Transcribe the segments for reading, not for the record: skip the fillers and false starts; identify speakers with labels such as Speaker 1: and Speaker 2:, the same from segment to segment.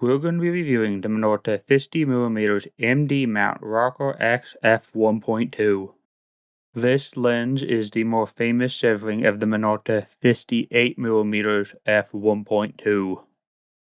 Speaker 1: We're going to be reviewing the Minolta 50mm MD mount Rokkor-X F1.2. This lens is the more famous sibling of the Minolta 58mm f1.2.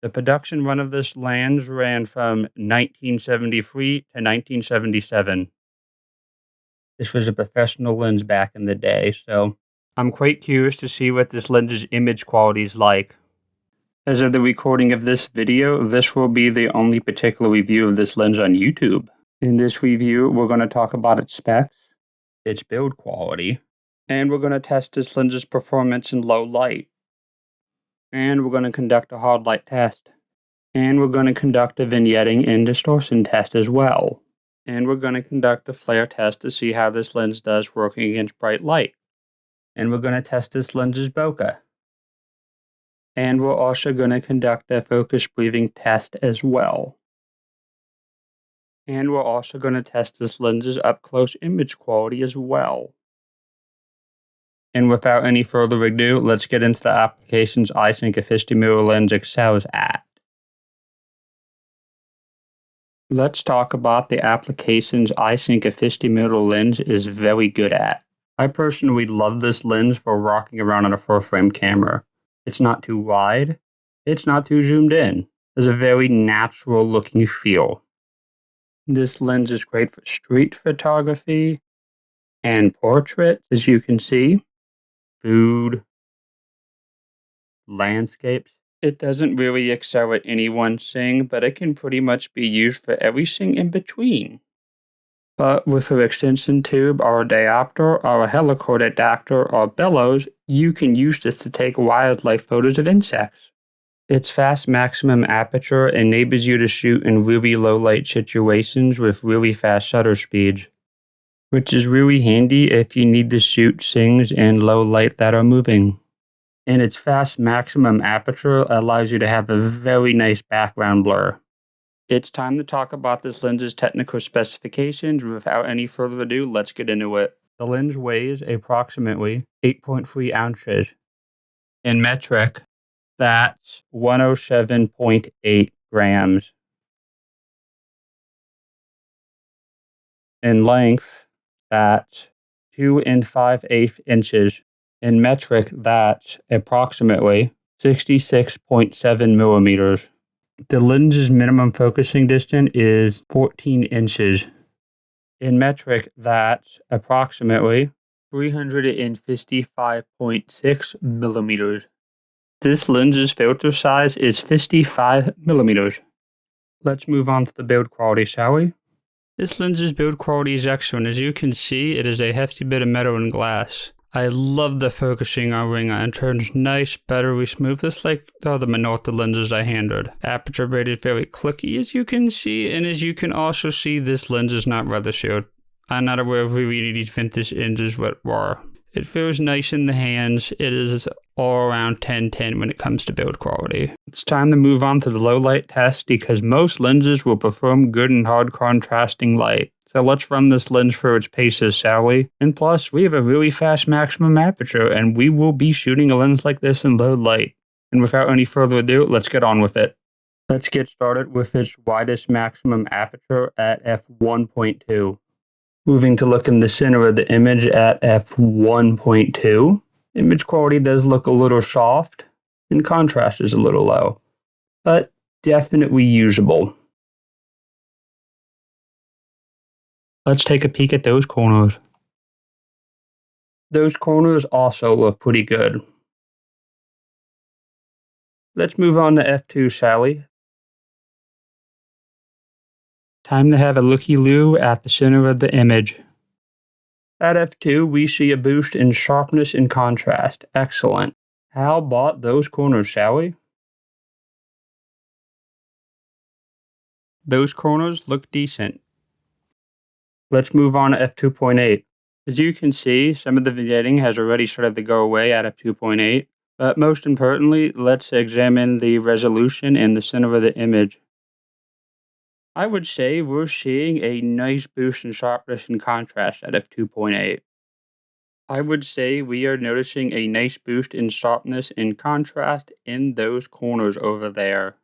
Speaker 1: The production run of this lens ran from 1973 to 1977. This was a professional lens back in the day, so I'm quite curious to see what this lens's image quality is like. As of the recording of this video, this will be the only particular review of this lens on YouTube. In this review, we're going to talk about its specs, its build quality, and we're going to test this lens's performance in low light. And we're going to conduct a hard light test. And we're going to conduct a vignetting and distortion test as well. And we're going to conduct a flare test to see how this lens does working against bright light. And we're going to test this lens's bokeh. And we're also going to conduct a focus breathing test as well. And we're also going to test this lens's up-close image quality as well. And without any further ado, let's get into the applications I think a 50mm lens excels at. Let's talk about the applications I think a 50mm lens is very good at. I personally love this lens for rocking around on a full-frame camera. It's not too wide. It's not too zoomed in. There's a very natural looking feel. This lens is great for street photography and portrait, as you can see. Food, landscapes. It doesn't really excel at any one thing, but it can pretty much be used for everything in between. But with an extension tube or a diopter or a helicoid adapter or bellows, you can use this to take wildlife photos of insects. Its fast maximum aperture enables you to shoot in really low light situations with really fast shutter speeds, which is really handy if you need to shoot things in low light that are moving. And its fast maximum aperture allows you to have a very nice background blur. It's time to talk about this lens's technical specifications. Without any further ado, let's get into it. The lens weighs approximately 8.3 ounces. In metric, that's 107.8 grams. In length, that's 2 5/8 inches. In metric, that's approximately 66.7 millimeters. The lens's minimum focusing distance is 14 inches. In metric, that's approximately 355.6 millimeters. This lens's filter size is 55 millimeters. Let's move on to the build quality, shall we? This lens's build quality is excellent. As you can see, it is a hefty bit of metal and glass. I love the focusing on ring eye. It turns nice, buttery smooth, just like the other Minolta lenses I handled. Aperture rate is very clicky, as you can see, and as you can also see, this lens is not weather sealed. I'm not aware of really these vintage lenses what were. It feels nice in the hands. It is all around 10/10 when it comes to build quality. It's time to move on to the low light test because most lenses will perform good in hard contrasting light. So let's run this lens for its paces, shall we? And plus, we have a really fast maximum aperture, and we will be shooting a lens like this in low light. And without any further ado, let's get on with it. Let's get started with its widest maximum aperture at f1.2. Moving to look in the center of the image at f1.2. Image quality does look a little soft, and contrast is a little low, but definitely usable. Let's take a peek at those corners. Those corners also look pretty good. Let's move on to f2, shall we? Time to have a looky-loo at the center of the image. At f2, we see a boost in sharpness and contrast. Excellent. How about those corners, shall we? Those corners look decent. Let's move on to f2.8. As you can see, some of the vignetting has already started to go away at f2.8, but most importantly, let's examine the resolution in the center of the image. I would say we're seeing a nice boost in sharpness and contrast at f2.8. I would say we are noticing a nice boost in sharpness and contrast in those corners over there.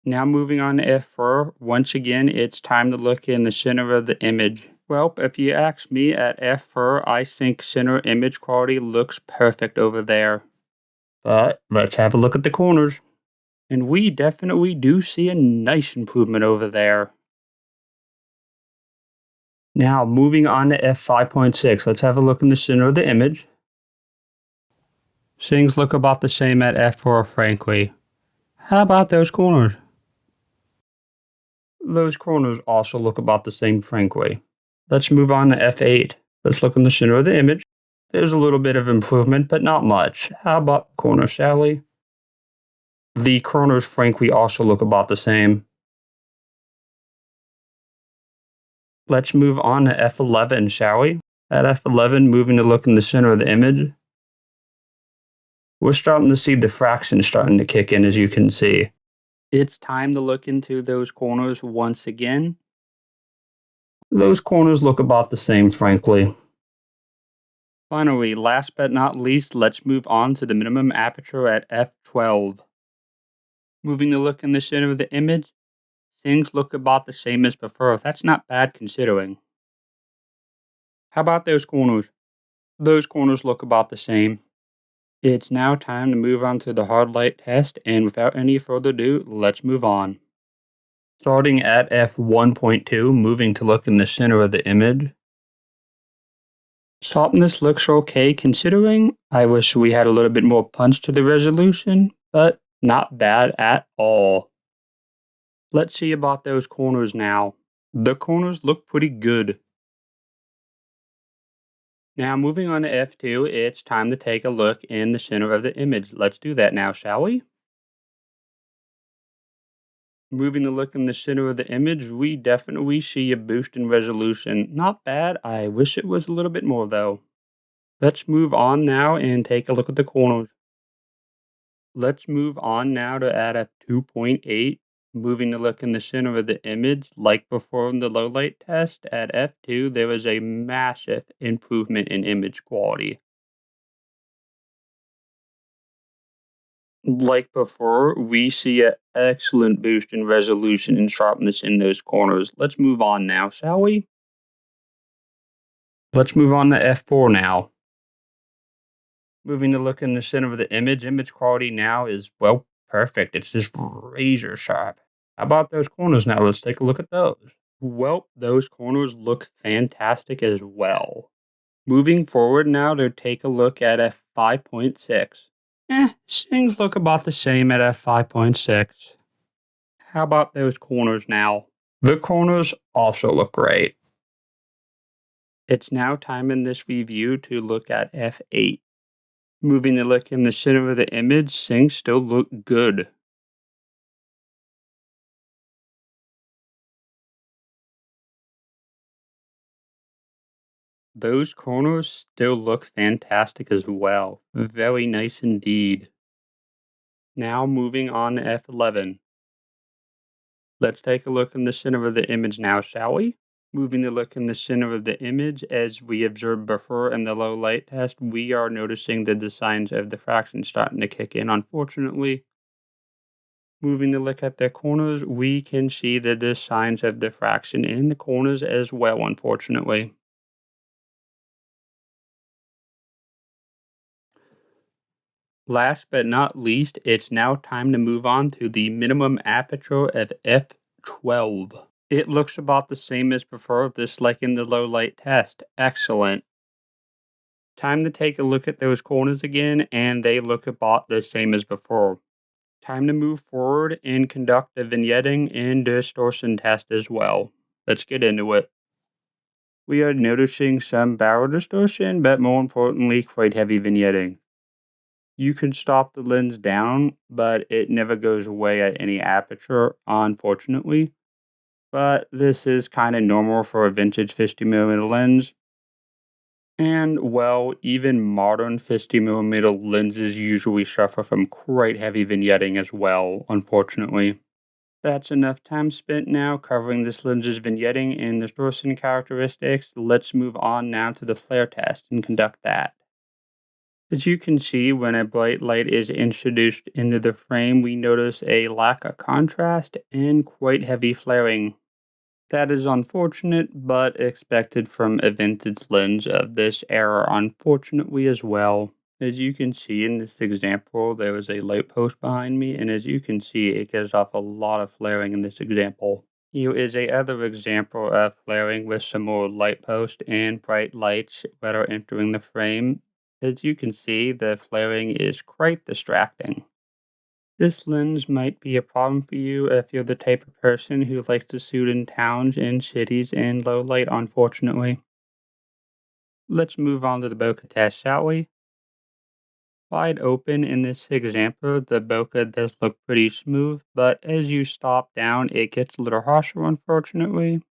Speaker 1: Now moving on to F4, once again it's time to look in the center of the image. Well, if you ask me at F4, I think center image quality looks perfect over there. But let's have a look at the corners. And we definitely do see a nice improvement over there. Now moving on to F5.6, let's have a look in the center of the image. Things look about the same at F4, frankly. How about those corners? Those corners also look about the same, frankly. Let's move on to F8. Let's look in the center of the image. There's a little bit of improvement, but not much. How about the corners, shall we? The corners, frankly, also look about the same. Let's move on to F11, shall we? At F11, moving to look in the center of the image. We're starting to see the fraction starting to kick in, as you can see. It's time to look into those corners once again. Those corners look about the same, frankly. Finally, last but not least, let's move on to the minimum aperture at f12. Moving to look in the center of the image, things look about the same as before. That's not bad considering. How about those corners? Those corners look about the same. It's now time to move on to the hard light test, and without any further ado, let's move on. Starting at f1.2, moving to look in the center of the image. Sharpness looks okay considering. I wish we had a little bit more punch to the resolution, but not bad at all. Let's see about those corners now. The corners look pretty good. Now moving on to f2, it's time to take a look in the center of the image. Let's do that now, shall we? Moving to look in the center of the image, we definitely see a boost in resolution. Not bad, I wish it was a little bit more though. Let's move on now and take a look at the corners. Let's move on now to add a 2.8. Moving to look in the center of the image, like before in the low light test, at f2 there was a massive improvement in image quality. Like before, we see an excellent boost in resolution and sharpness in those corners. Let's move on now, shall we? Let's move on to f4 now. Moving to look in the center of the image quality now is, well, perfect. It's just razor sharp. How about those corners now? Let's take a look at those. Well, those corners look fantastic as well. Moving forward now to take a look at f5.6. Things look about the same at f5.6. How about those corners now? The corners also look great. It's now time in this review to look at f8. Moving to look in the center of the image, things still look good. Those corners still look fantastic as well. Very nice indeed. Now moving on to f11. Let's take a look in the center of the image now, shall we? Moving to look in the center of the image, as we observed before in the low light test, we are noticing that the signs of diffraction starting to kick in, unfortunately. Moving to look at the corners, we can see that the signs of diffraction in the corners as well, unfortunately. Last but not least, it's now time to move on to the minimum aperture of f12. It looks about the same as before, just like in the low light test. Excellent. Time to take a look at those corners again, and they look about the same as before. Time to move forward and conduct the vignetting and distortion test as well. Let's get into it. We are noticing some barrel distortion, but more importantly, quite heavy vignetting. You can stop the lens down, but it never goes away at any aperture, unfortunately. But this is kind of normal for a vintage 50mm lens. And, well, even modern 50mm lenses usually suffer from quite heavy vignetting as well, unfortunately. That's enough time spent now covering this lens's vignetting and distortion characteristics. Let's move on now to the flare test and conduct that. As you can see, when a bright light is introduced into the frame, we notice a lack of contrast and quite heavy flaring. That is unfortunate, but expected from a vintage lens of this era, unfortunately as well. As you can see in this example, there is a light post behind me, and as you can see, it gives off a lot of flaring in this example. Here is a other example of flaring with some more light post and bright lights that are entering the frame. As you can see, the flaring is quite distracting. This lens might be a problem for you if you're the type of person who likes to shoot in towns and cities in low light, unfortunately. Let's move on to the bokeh test, shall we? Wide open in this example, the bokeh does look pretty smooth, but as you stop down, it gets a little harsher, unfortunately.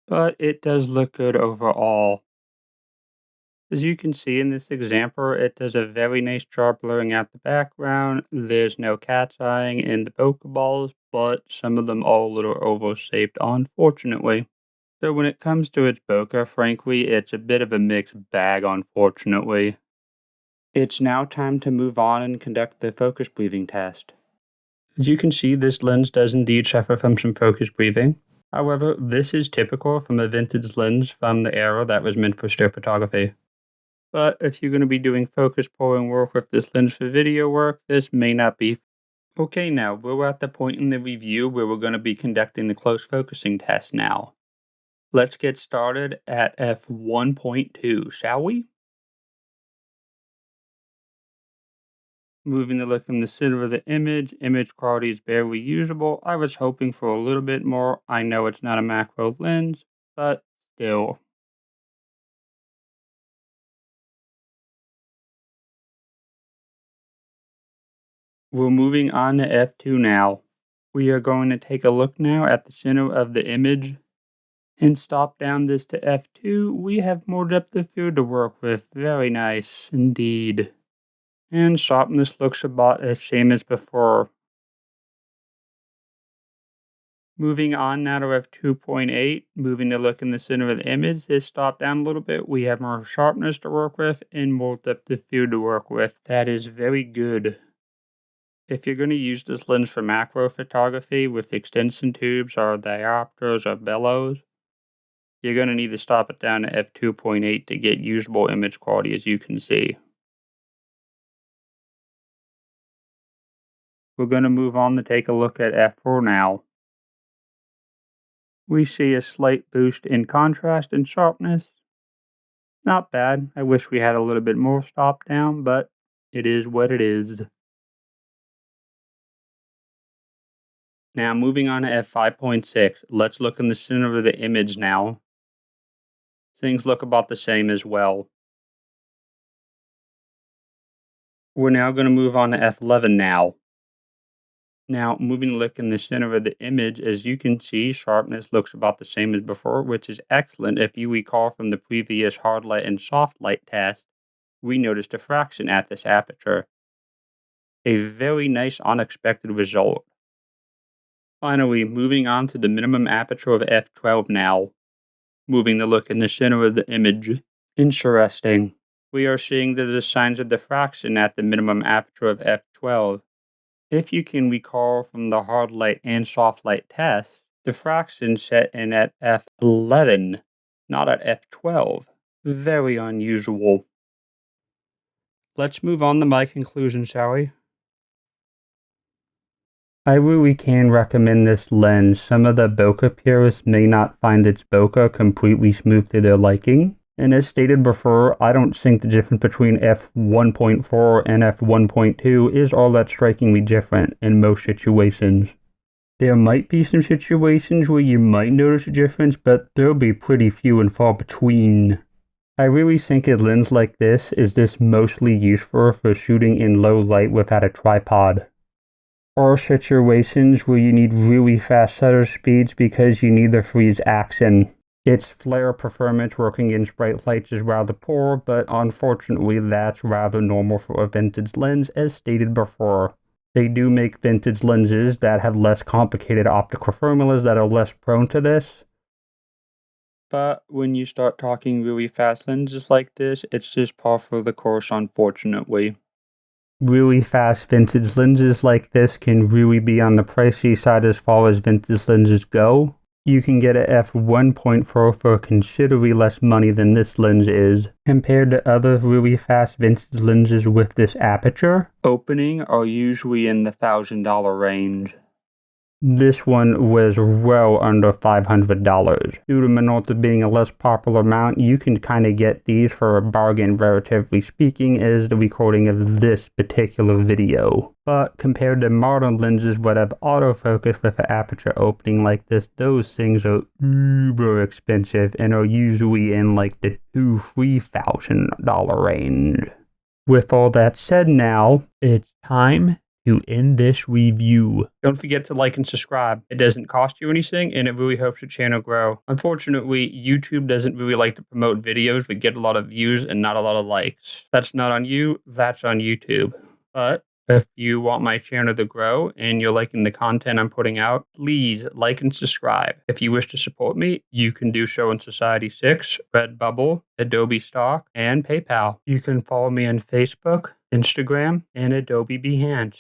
Speaker 1: But it does look good overall. As you can see in this example, it does a very nice job blurring out the background. There's no cat's eyeing in the bokeh balls, but some of them are a little oval-shaped, unfortunately. So when it comes to its bokeh, frankly, it's a bit of a mixed bag, unfortunately. It's now time to move on and conduct the focus breathing test. As you can see, this lens does indeed suffer from some focus breathing. However, this is typical from a vintage lens from the era that was meant for still photography. But if you're going to be doing focus pulling work with this lens for video work, this may not be. Okay, now we're at the point in the review where we're going to be conducting the close focusing test now. Let's get started at F1.2, shall we? Moving the look in the center of the image quality is barely usable. I was hoping for a little bit more. I know it's not a macro lens, but still. We're moving on to F2 now. We are going to take a look now at the center of the image and stop down this to F2. We have more depth of field to work with. Very nice indeed. And sharpness looks about the same as before. Moving on now to F2.8, moving the look in the center of the image. This stopped down a little bit. We have more sharpness to work with and more depth of field to work with. That is very good. If you're going to use this lens for macro photography with extension tubes or diopters or bellows, you're going to need to stop it down to F2.8 to get usable image quality, as you can see. We're going to move on to take a look at F4 now. We see a slight boost in contrast and sharpness. Not bad. I wish we had a little bit more stop down, but it is what it is. Now moving on to F5.6, let's look in the center of the image now. Things look about the same as well. We're now going to move on to F11 now. Now, moving to look in the center of the image, as you can see, sharpness looks about the same as before, which is excellent. If you recall from the previous hard light and soft light test, we noticed diffraction at this aperture. A very nice unexpected result. Finally, moving on to the minimum aperture of F12 now. Moving the look in the center of the image. Interesting. We are seeing that the signs of diffraction at the minimum aperture of F12. If you can recall from the hard light and soft light tests, diffraction set in at F11, not at F12. Very unusual. Let's move on to my conclusion, shall we? I really can recommend this lens. Some of the bokeh purists may not find its bokeh completely smooth to their liking. And as stated before, I don't think the difference between f1.4 and f1.2 is all that strikingly different in most situations. There might be some situations where you might notice a difference, but they'll be pretty few and far between. I really think a lens like this is just mostly useful for shooting in low light without a tripod. Or situations where you need really fast shutter speeds because you need to freeze action. Its flare performance working in bright lights is rather poor, but unfortunately that's rather normal for a vintage lens, as stated before. They do make vintage lenses that have less complicated optical formulas that are less prone to this. But when you start talking really fast lenses like this, it's just par for the course, unfortunately. Really fast vintage lenses like this can really be on the pricey side as far as vintage lenses go. You can get a f1.4 for considerably less money than this lens is, compared to other really fast vintage lenses with this aperture. Opening are usually in the $1,000 range. This one was well under $500. Due to Minolta being a less popular mount, you can kind of get these for a bargain, relatively speaking, as the recording of this particular video. But compared to modern lenses that have autofocus with an aperture opening like this, those things are uber expensive and are usually in like the $2,000–$3,000 range. With all that said now, it's time to end this review. Don't forget to like and subscribe. It doesn't cost you anything and it really helps your channel grow. Unfortunately, YouTube doesn't really like to promote videos that get a lot of views and not a lot of likes. That's not on you, that's on YouTube. But if you want my channel to grow and you're liking the content I'm putting out, please like and subscribe. If you wish to support me, you can do so on Society6, Redbubble, Adobe Stock, and PayPal. You can follow me on Facebook, Instagram, and Adobe Behance.